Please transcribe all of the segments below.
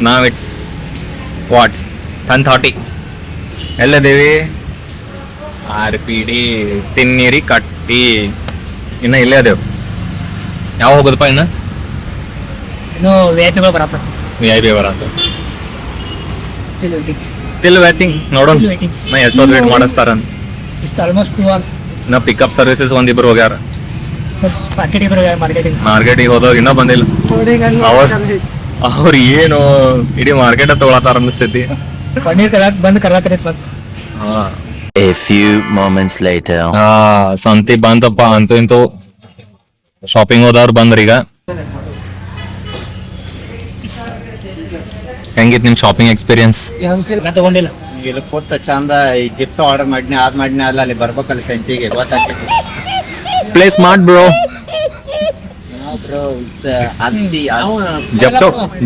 Now it's what? 10:30. ಎಲ್ಲದೇವಿ RPD ತಿನ್ನಿರಿ ಕಟ್ಟಿ ಇನ್ನು ಇಲ್ಲೇ ಅದೇವು. ಯಾವ ಹೋಗೋದಪ್ಪ ಇನ್ನು VIP ಬರತ್ತ. VIP ಬರತ್ತ. Still waiting. ನೋಡೋಣ ನಾ ಎಷ್ಟೊತ್ತು ವೇಟ್ ಮಾಡಿಸ್ತಾರ. It's almost 2 hours. ನಾ ಪಿಕಪ್ ಸರ್ವಿಸಸ್ ಒಂದಿಬ್ರು ಹೋಗ್ಯಾರ. ಮಾರ್ಕೆಟಿಗೆ ಹೋದವ್ರು ಇನ್ನೂ ಬಂದಿಲ್ಲ. ಅವ್ರು ಏನು ಇಡೀ ಮಾರ್ಕೆಟ್ ತಗೊಳತಾರ ಅನಿಸ್ತೈತಿ. ಪನ್ನೀರ್ ಬಂದ್ ಕರ್ಲಾಕತ್ತೈತಿ. A few moments later. ಸಂತಿ ಬಂತಪ್ಪ ಅಂತೂ ಇಂತೂ ಶಾಪಿಂಗ್ ಹೋದವ್ರು ಬಂದ್ರೀಗ. ಹೆಂಗಿತ್ತು ನಿಮ್ ಶಾಪಿಂಗ್ ಎಕ್ಸ್ಪೀರಿಯನ್ಸ್? ತಗೊಂಡಿಲ್ಲ. ಇಲ್ಲಿ ಕೂತ ಚಂದ ಈ ಜಿಪ್ ಆರ್ಡರ್ ಮಾಡಿನಿ ಅದ್ ಮಾಡಿನಿ ಅಲ್ಲ ಅಲ್ಲಿ ಬರ್ಬೇಕಲ್ಲ ಸಂತಿಗೆ ಗೊತ್ತಾಗ್ತೈತಿ. Play smart bro.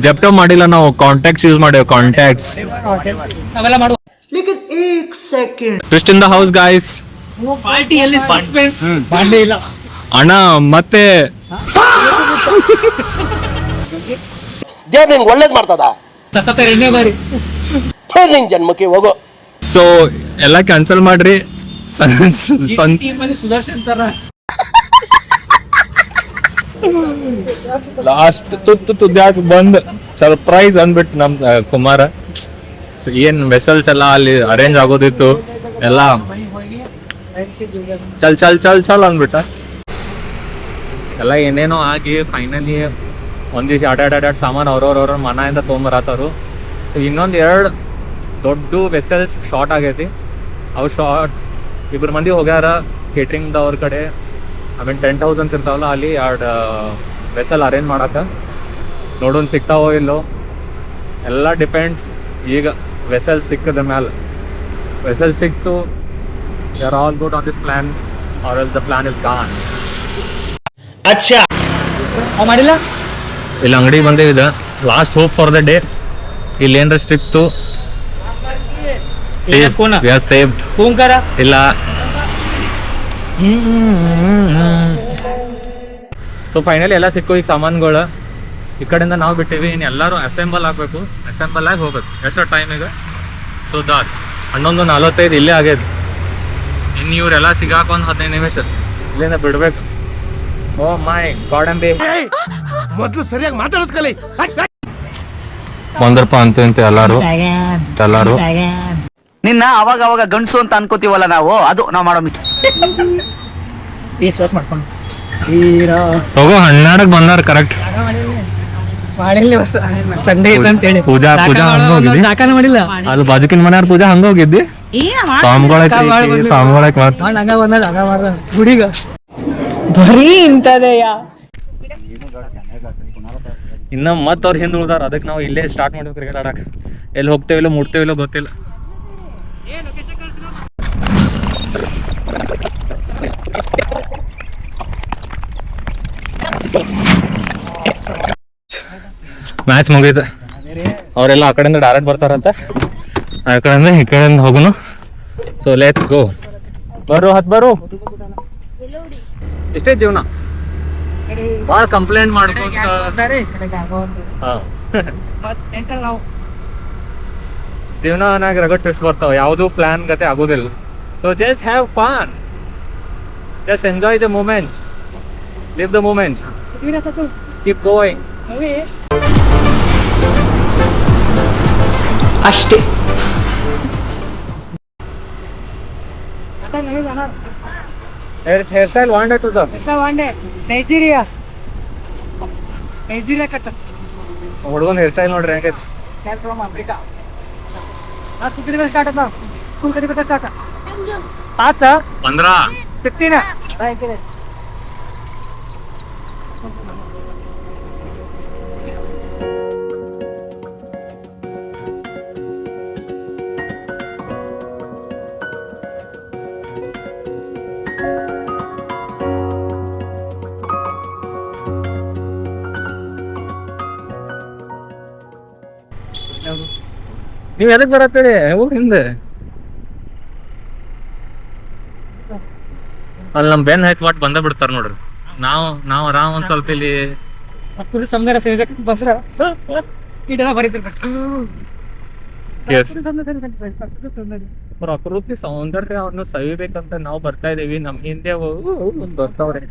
ಜೆಪ್ಟೋ ಮಾಡಿಲ್ಲ ನಾವು, ಕಾಂಟ್ಯಾಕ್ಟ್ಸ್ ಯೂಸ್ ಮಾಡೇವು. ಕಾಂಟ್ಯಾಕ್ಟ್ಸ್ ಅವೆಲ್ಲ ಮಾಡು. Twist in the house guys. ಪಾರ್ಟಿಯಲ್ಲಿ ಸಸ್ಪೆನ್ಸ್ ಮಾಡಲೇ ಇಲ್ಲ ಅಣ್ಣ. ಮತ್ತೆ ದೇವ್ರ ನಿಂಗೆ ಒಳ್ಳೇದ್ ಮಾಡ್ತದ. ಸತತ 2ನೇ ಬಾರಿ ನಿಂಗ್ ಜನ್ಮಕ್ಕೆ ಹೋಗೋ. ಸೊ ಎಲ್ಲ ಕ್ಯಾನ್ಸಲ್ ಮಾಡ್ರಿ. ಸುದರ್ಶನ್ ತರ ಲಾಸ್ಟ್ ತುದ್ಯಾಕ್ ಬಂದ್ ಸರ್ಪ್ರೈಸ್ ಅಂದ್ಬಿಟ್ಟು ನಮ್ ಕುಮಾರ. ಸೊ ಏನ್ ವೆಸಲ್ಸ್ ಎಲ್ಲ ಅಲ್ಲಿ ಅರೇಂಜ್ ಆಗೋದಿತ್ತು ಎಲ್ಲ ಚಲ್ ಚಲ್ ಚಲ್ ಚಲ್ ಅಂದ್ಬಿಟ್ಟ. ಎಲ್ಲ ಏನೇನೋ ಆಗಿ ಫೈನಲಿ ಒಂದಿವ್ಸ ಅಡ್ಯಾಡ್ ಸಾಮಾನು ಅವ್ರವ್ರ ಮನೆಯಿಂದ ತೊಗೊಂಬರತ್ತಾರು. ಇನ್ನೊಂದು 2 ದೊಡ್ಡ ವೆಸಲ್ಸ್ ಶಾರ್ಟ್ ಆಗೈತಿ. ಅವು ಶಾರ್ಟ್ 2 ಮಂದಿ ಹೋಗ್ಯಾರ ಕೇಟ್ರಿಂಗ್ದವ್ರ ಕಡೆ. ಆಮೇಲೆ 10,000 ಇರ್ತಾವಲ್ಲ ಅಲ್ಲಿ 2 ವೆಸಲ್ ಅರೇಂಜ್ ಮಾಡಕ್ಕೆ. ನೋಡೋಣ ಸಿಗ್ತಾವೋ ಇಲ್ಲೋ, ಎಲ್ಲ ಡಿಪೆಂಡ್ಸ್ ಈಗ ವೆಸಲ್ ಸಿಕ್ಕದ ಮೇಲೆ. ವೆಸಲ್ ಸಿಕ್ತು, we are all good on this plan or else the plan is gone. ಅಚ್ಚಾ ಮಾಡಿಲ್ಲ. ಇಲ್ಲಿ ಅಂಗಡಿ ಬಂದಿದೆ. Last hope for the day. ಇಲ್ಲಿ ಏನ್ರ ಸಿಕ್ತು safe. We are saved. Omkara ಇಲ್ಲ. ಸೊ ಫೈನಲಿ ಎಲ್ಲ ಸಿಕ್ಕು ಈಗ ಸಾಮಾನುಗಳು. ಈ ಕಡೆಯಿಂದ ನಾವು ಬಿಟ್ಟಿವಿ. ಇನ್ನು ಎಲ್ಲರೂ ಅಸೆಂಬಲ್ ಆಗಬೇಕು. ಅಸೆಂಬಲ್ ಆಗಿ ಹೋಗ್ಬೇಕು. ಎಷ್ಟು ಟೈಮ್ ಈಗ? ಸೊ ದಾಟ್ 11:45 ಇಲ್ಲೇ ಆಗ್ಯದ. ಇನ್ನು ಇವರೆಲ್ಲ ಸಿಗಾಕ ಒಂದು 15 ನಿಮಿಷ ಇಲ್ಲಿಂದ ಬಿಡ್ಬೇಕು. ಓ ಮೈ ಗಾಡ್ ಅಂಬಿ. ಮೊದ್ಲು ಸರಿಯಾಗಿ ಮಾತಾಡೋದ್ ಕಲಿ. ಒಂದರಪ್ಪ ಅಂತ ಎಲ್ಲಾರು ನಿನ್ನ ಅವಾಗ ಅವಾಗ ಗಂಡಸು ಅಂತ ಅನ್ಕೋತೀವಲ್ಲ ನಾವು, ಅದು ನಾವು ಮಾಡೋ ವಿಶ್ವಾಸ ಮಾಡ್ಕೊಂಡು ತಗೋ 12ಕ್ಕೆ ಬಂದಾರ ಕರೆಕ್ಟ್. ಮಾಡಿಲ್ಲ ಸಂಡೇ ಅಂತ ಹೇಳಿ ಪೂಜಾ ಹಂಗ ಜಾಕನ ಮಾಡಿಲ್ಲ. ಅಲ್ಲಿ ಬಾಜುಕಿನ ಮನೆಯವ್ರ ಪೂಜಾ ಹಂಗ ಹೋಗಿದ್ದಿ. ಸ್ವಾಮಿಗಳಕ್ ಹಂಗ ಬಂದ ಹಂಗ ಮಾಡ್ದ ಗುಡಿಗ ಬರೀ ಇಂತದೆಯ. ಇನ್ನ ಮತ್ ಅವ್ರ ಹಿಂದ್ ಉಳ್ದಾರ. ಅದಕ್ಕೆ ನಾವು ಇಲ್ಲೇ ಸ್ಟಾರ್ಟ್ ಮಾಡಿದ್ವಿ ಕ್ರಿಕೆಟ್ ಆಡಕ್. ಎಲ್ಲಿ ಹೋಗ್ತೇವಿಲ್ಲೋ ಮುಟ್ತೇವಿಲ್ಲೋ ಗೊತ್ತಿಲ್ಲ. ಮ್ಯಾಚ್ ಮುಗೀತು. ಅವರೆಲ್ಲ ಆ ಕಡೆಯಿಂದ ಡೈರೆಕ್ಟ್ ಬರ್ತಾರಂತ. ಆ ಕಡೆಯಿಂದ ಈ ಕಡೆಯಿಂದ ಹೋಗುನು. So let's go. ಬರು ಇಷ್ಟೇ ಜೀವನ. ಭಾಳ ಕಂಪ್ಲೇಂಟ್ ಮಾಡ್ಕೊಂತ ಜೀವನನಾಗ ರಗಡ್ ಟ್ವಿಸ್ಟ್ ಬರ್ತಾವ. ಯಾವುದು ಪ್ಲಾನ್ ಗತೆ ಆಗೋದಿಲ್ಲ. So just have fun. Just enjoy the moments. Live the moment. Keep going. ಅಷ್ಟೇ. Hair style one day to the Nigeria ಕಟ್ಟ ಹುಡುಗನ ಹೇರ್ ಸ್ಟೈಲ್ ನೋಡ್ರಿ ಹೆಂಗೈತಿ. ಅಫ್ರಿಕಾ ಸ್ಟಾರ್ಟ್ ಆತ. ಸ್ಕೂಲ್ ಕಲಿಬೇಕು ಸ್ಟಾರ್ಟ್ ಆತ 15 ನೀವ್ ಎದಕ್ ಬರತ್ತೇಳಿ ಹೋಗಿ ಹಿಂದೆ. ಅಲ್ಲಿ ನಮ್ ಬೆನ್ ಹೈತ್ ಒಟ್ಟು ಬಂದ ಬಿಡ್ತಾರ ನೋಡ್ರಿ. ನಾವು ಆರಾಮ್ ಒಂದ್ ಸ್ವಲ್ಪ ಇಲ್ಲಿ ಸಮುದ್ರ ಬಸ್ರ ಇದೆಲ್ಲ ಬರೀತಿರ್ಬೇಕು. ಎಸ್ ಪ್ರಕೃತಿ ಸೌಂದರ್ಯವನ್ನು ಸವಿಬೇಕಂತ ನಾವು ಬರ್ತಾ ಇದೀವಿ. ನಮ್ ಹಿಂದೆ ಬರ್ತಾವ್ರೆ.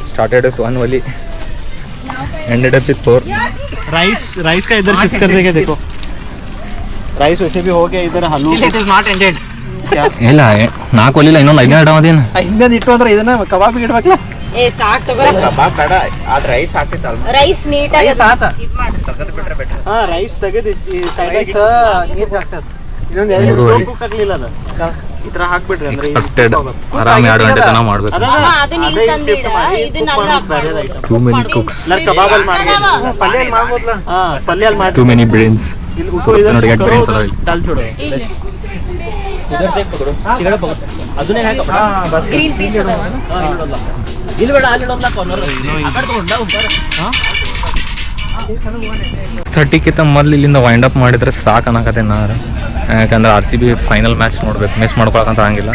Started with 1 wali, ended up with 4. Rice का इधर शिफ्ट कर देंगे. देखो राइस वैसे भी हो गया इधर. Hello it is not ended. ಇಲ್ಲ 4 ಒಲಿಲ್ಲ, ಇನ್ನೊಂದು 5 ಇಡೋದೇನು. ಹಿಂದೆ ಇಟ್ಟು ಅಂದ್ರೆ ಇದನ್ನ ಕಬಾಬ್ ಇಡ್ಬೇಕಲ್ಲ. ಏ ಸಾಕ್ ತಗೋ. ಕಬಾಬ್ ಕಡ ಆದ್ರೆ ರೈಸ್ ಹಾಕ್ತಿತ್ತಲ್ಲ. ರೈಸ್ ನೀಟಾಗಿ ಹಾ ರೈಸ್ ತೆಗೆದು ಈ ಸೈಡ್ ನೀರು ಜಾಸ್ತಿ ಆಯ್ತು. ಇನ್ನೊಂದು 2 ಸ್ಲೋ ಕುಕ್ ಆಗಲಿಲ್ಲ ಅದು. ಈ ತರ ಹಾಕ್ಬಿಟ್ರಿ ಅಂದ್ರೆ ಎಕ್ಸ್ಪೆಕ್ಟೆಡ್ ಆರಾಮ್ 2 ಗಂಟೆ ತನಕ ಮಾಡ್ಬೇಕು. ಅದನ್ನ ಇಲ್ಲಿ ತಂದಿಡ ಇದನ್ನೆಲ್ಲ 2 many cooks, ಕಬಾಬ್ ಅಲ್ಲಿ ಮಾಡ್ಬೋದು. ಪಲ್ಯ ಅಲ್ಲಿ ಮಾಡ್ಬೋದಲ್ಲ. ಹಾ ಪಲ್ಯ ಅಲ್ಲಿ ಮಾಡಿ. too many brains. ಇಲ್ಲಿ ಉಸು ಇದನ್ನ ನೋಡಿ get brains ಅದಾವ ಇಲ್ಲಿ. डाल छोड़ो इधर से पकड़ो तिगड़े पकड़ो अजून एक हाय बस ಗ್ರೀನ್ ಪೀಸ್ ಅದಾವ. ಇಲ್ಲಿ ಬೇಡ ಅಲ್ಲಿ ಇಡೋಲ್ಲ ಕಾರ್ನರ್ ಆ ಕಡೆ ತಗೊಂಡ ಉಂಟಾರ. ಹಾ 30 ಮೊದಲು ಇಲ್ಲಿಂದ ವೈಂಡ್ ಅಪ್ ಮಾಡಿದ್ರೆ ಸಾಕು ಅನ್ನಕತ್ತೆ ನಾನು. ಯಾಕಂದ್ರೆ RCB ಫೈನಲ್ ಮ್ಯಾಚ್ ನೋಡ್ಬೇಕು, ಮಿಸ್ ಮಾಡ್ಕೊಳಕಂತ ಹಂಗಿಲ್ಲ.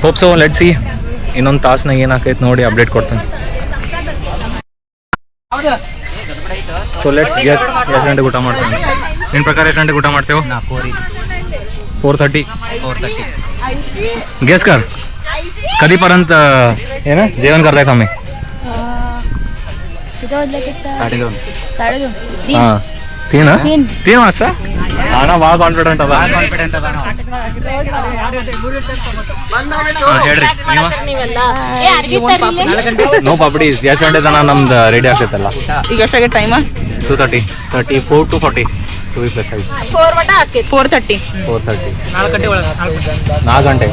Hope so let see. ಇನ್ನೊಂದು ತಾಸ್ನಾಗ ಏನಾಕೈತೆ ನೋಡಿ ಅಪ್ಡೇಟ್ ಕೊಡ್ತೇನೆ. ಸೊ ಲೆಟ್ಸ್ ಗೆಸ್ ಎಷ್ಟು ಗಂಟೆಗೆ ಊಟ ಮಾಡ್ತೇವೆ. ನಿನ್ನ ಪ್ರಕಾರ ಎಷ್ಟು ಗಂಟೆಗೆ ಊಟ ಮಾಡ್ತೇವೆ? 4:30. गेस कर कधीपर्यंत आहे ना जेवण करताय आम्ही? 2:30. हां 3 वाजता. हा ना, ಭಾಳ ಕಾನ್ಫಿಡೆಂಟ್ ಅದ. ಹೇಳ್ರಿ ನೀವೆಲ್ಲ ಏ ಅರ್ಗಿ ತರ್ಲಿಲ್ಲ. ನೋ ಪಾಪಡೀಸ್. ಎಷ್ಟು ಗಂಟೆ ತನಕ ನಮ್ದು ರೆಡಿ ಆಗ್ತೈತಲ್ಲ? ಈಗ ಎಷ್ಟಾಗಿದೆ time? 2:30, 34 to 40 to be precise. 4 ಮಟ ಹಾಕಿ 4:30. 4:30. 4 ಗಂಟೆ ಒಳಗೆ 4 ಗಂಟೆ.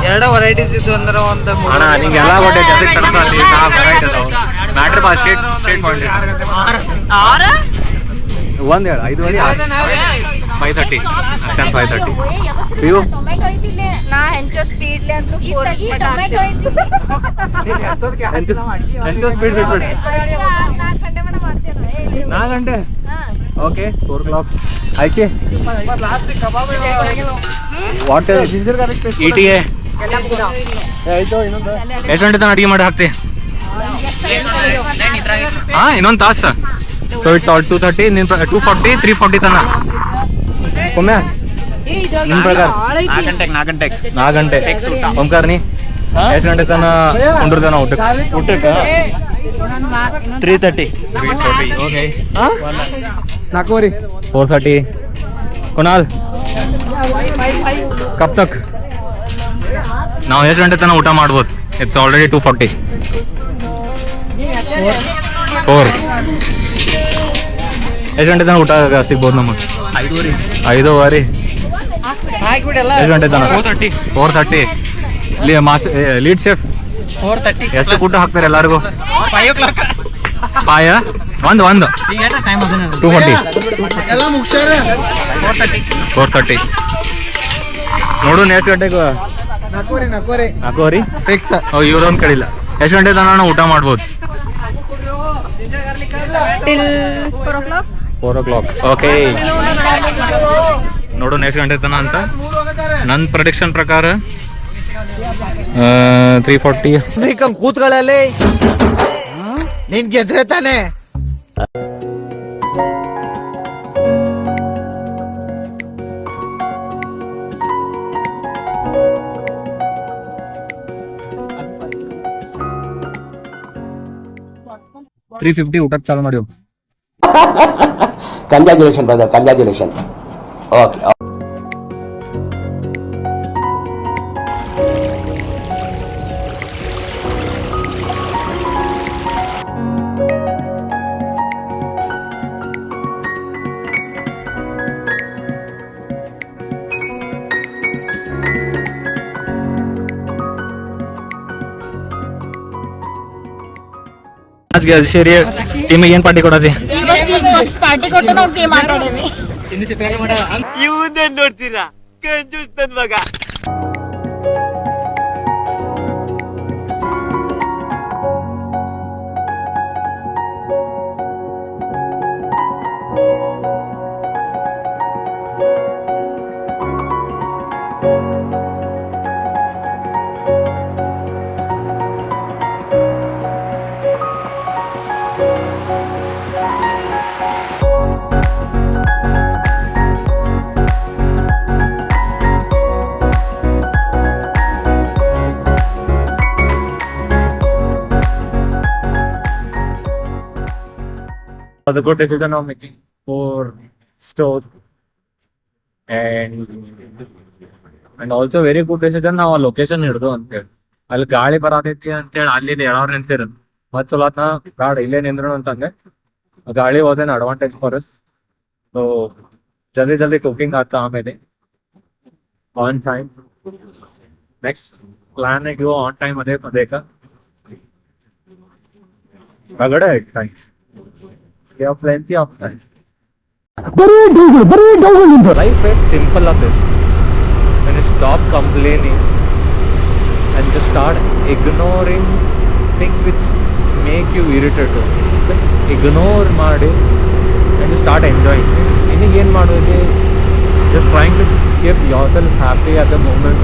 ಎರಡು ವೆರೈಟೀಸ್ ಇದ್ದು ಅಂದ್ರೆ ಒಂದು ಅಣ್ಣ ನಿಂಗೆ ಎಲ್ಲ ಗೊತ್ತೈತೆ, ಅದಕ್ಕೆ ಸಡಸಲ್ಲಿ 4 ವೆರೈಟಿ ಅದಾವ. ಮ್ಯಾಟ್ರ್ ಬಾ ಸ್ಟೇಟ್ ಪಾಯಿಂಟ್ 6 1 ಹೇಳು 5:30 5:30 ಅಕ್ಷನ್ 5:30 ನೀವು ಟೊಮೆಟೊ ಐತಿಲ್ಲ ನಾ ಹೆಂಚೋ ಸ್ಪೀಡ್ಲಿ ಅಂತ 4 ಮಟ ಟೊಮೆಟೊ ಎಂಚು ಸ್ಪೀಡ್ ಬಿಟ್ಬಿಡಿ. 4 ಗಂಟೆ ಮಟ ಮಾಡ್ತೀರಾ? 4 ಗಂಟೆ ಓಕೆ 4 o'clock ಆಯ್ಕೆ ವಾಟ್ ETA ಎಷ್ಟು ಗಂಟೆ ತನಕ ಅಡುಗೆ ಮಾಡಿ ಹಾಕ್ತೆ? ಹಾಂ ಇನ್ನೊಂದು ತಾಸು. ಸೊ ಇಟ್ಸ್ ಆಲ್ 2:30 ನಿನ್ನ 2:40 3:40 ತನಕ ಒಮ್ಮೆ ನಿಮ್ಮ ಪ್ರಕಾರ 4 ಗಂಟೆ ಓಂಕಾರ ನೀ ಎಷ್ಟು ಗಂಟೆ ತನಕ ಕೊಂಡಿರ್ತಾನ ಊಟಕ್ಕೆ? 3:30 ಓಕೆ 4:30 ಕುನಾಲ್ ಕಬ್ ತಕ್ ನಾವು ಎಷ್ಟು ಗಂಟೆ ತನಕ ಊಟ ಮಾಡ್ಬೋದು? It's already 2:40. 4 ಎಷ್ಟು ಗಂಟೆ ತನಕ ಊಟ ಸಿಗ್ಬೋದು ನಮಗೆ? 5:30. ಎಷ್ಟು ಗಂಟೆ ತನಕ? 4:30 ಲೀಡ್ ಶೆಫ್ 4:30 ಎಷ್ಟು ಊಟ ಹಾಕ್ತಾರೆ ಎಲ್ಲರಿಗೂ? 5 o'clock ಪಾಯ ಒಂದು 2:40 ಎಲ್ಲ ಮುಗಿಸ್ಯಾರ 4:30 ನೋಡು ಎಷ್ಟು ಗಂಟೆಗೆ? 4:30 ಫಿಕ್ಸ್. ಇವ್ರೊಂದು ಕಡಿಲ್ಲ. ಎಷ್ಟು ಗಂಟೆ ತನಕ ನಾವು ಊಟ ಮಾಡ್ಬೋದು? 4 o'clock ಓಕೆ ನೋಡು ಎಷ್ಟು ಗಂಟೆ ತನಕ ಅಂತ. ನನ್ನ ಪ್ರೊಡಿಕ್ಷನ್ ಪ್ರಕಾರ 3:40. ಕೂತ್ಗಳಲ್ಲಿ ನೀನ್ ಗೆದ್ರೆ ತಾನೆ. ಊಟಕ್ಕೆ ಚಾಲು ಮಾಡಿ. Congratulation brother, congratulation. ಓಕೆ ಸೇರಿ ಟೀಮಿಗೆ ಏನು ಪಾರ್ಟಿ ಕೊಡೋದಿ? ಫಸ್ಟ್ ಪಾರ್ಟಿ ಕೊಟ್ಟು ನಾವು ಗೇಮ್ ಆಟಾಡೇವಿ. ಇವನ್ನೇನ್ ನೋಡ್ತೀರಾ ಕಂಜೂಸ್ ನನ್ ಮಗ. was a good decision of making 4 stores. And also very good decision ನಾವು ಲೊಕೇಶನ್ ಹಿಡ್ದು ಅಂತೇಳಿ. ಅಲ್ಲಿ ಗಾಳಿ ಬರತೈತಿ ಅಂತೇಳಿ ಅಲ್ಲಿ ಹೇಳೋರು ನಿಂತಿರ ಮತ್ ಚಲೋ ಆತ್ನ ಗಾಡ ಇಲ್ಲೇ ನಿಂದ್ರು ಅಂತಂದೆ. ಗಾಳಿ ಹೋದೇನ ಅಡ್ವಾಂಟೇಜ್ ಫಾರ್ ಅಸ್. ಸೊ ಜಲ್ದಿ ಕುಕಿಂಗ್ ಆಗ್ತಾ ಆಮೇಲೆ ಆನ್ ಟೈಮ್. ನೆಕ್ಸ್ಟ್ ಪ್ಲಾನ್ ಆಗಿರೋ ಆನ್ ಟೈಮ್ ಅದೇ ಬೇಕ ರಗಡೆ time. We have plenty of time. Life is simple of it. When you stop complaining and just start ignoring things which make you irritated, just ignore ಮಾಡಿ and you start enjoying. ನಿನಗೆ ಏನು ಮಾಡೋದು, just trying to keep yourself happy at the moment,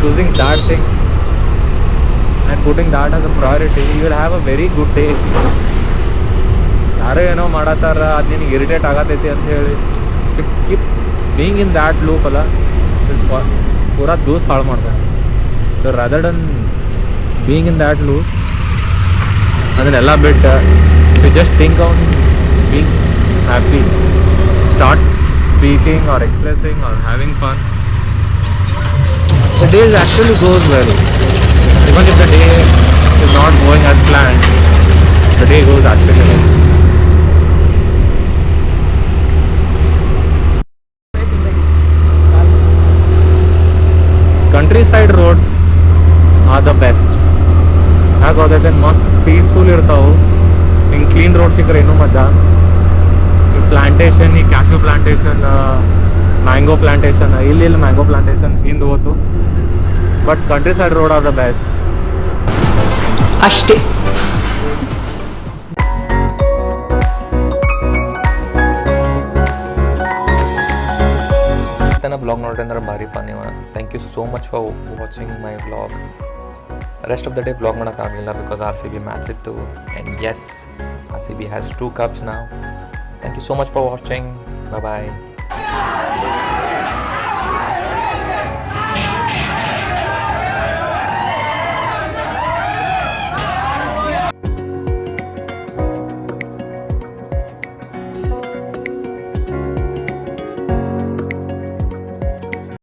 choosing that thing and putting that as a priority, you will have a very good day. ಯಾರೋ ಏನೋ ಮಾಡತ್ತಾರ ಅದು ನಿನಗೆ irritate ಆಗತೈತಿ ಅಂತ ಹೇಳಿ keep being in that loop ಅಲ್ಲ, ಪೂರಾ ದೂಸ್ ಹಾಳು ಮಾಡ್ತಾರೆ. So rather than being in that loop ಅದನ್ನೆಲ್ಲ ಬಿಟ್ಟು you just think on being happy, start speaking or expressing or having fun. The days actually goes well. Even if the day is not going as plan, the day goes actually well. Countryside roads are the best. ಯಾಕೆ ಹೋದೈತೆ ಮಸ್ತ್ peaceful ಇರ್ತಾವೆ. ಹಿಂಗೆ clean road ಸಿಕ್ಕರೆ ಇನ್ನೂ ಮಜಾ. ಈ plantation, ಈ cashew plantation, mango plantation, ಇಲ್ಲಿ ಮ್ಯಾಂಗೋ ಪ್ಲಾಂಟೇಶನ್ ಹಿಂದೆ ಹೋತು. But country side road are the best ಅಷ್ಟೇ. ಬ್ಲಾಗ್ ನೋಡ್ರಿ ಅಂದ್ರೆ ಭಾರಿಪ್ಪ ನೀವು. Thank you so much for watching my vlog. Rest of the day vlog ಮಾಡೋಕ್ಕಾಗಲಿಲ್ಲ ಬಿಕಾಸ್ RCB ಮ್ಯಾಚ್ ಇತ್ತು. And yes, RCB has 2 cups now. Thank you so much for watching. Bye.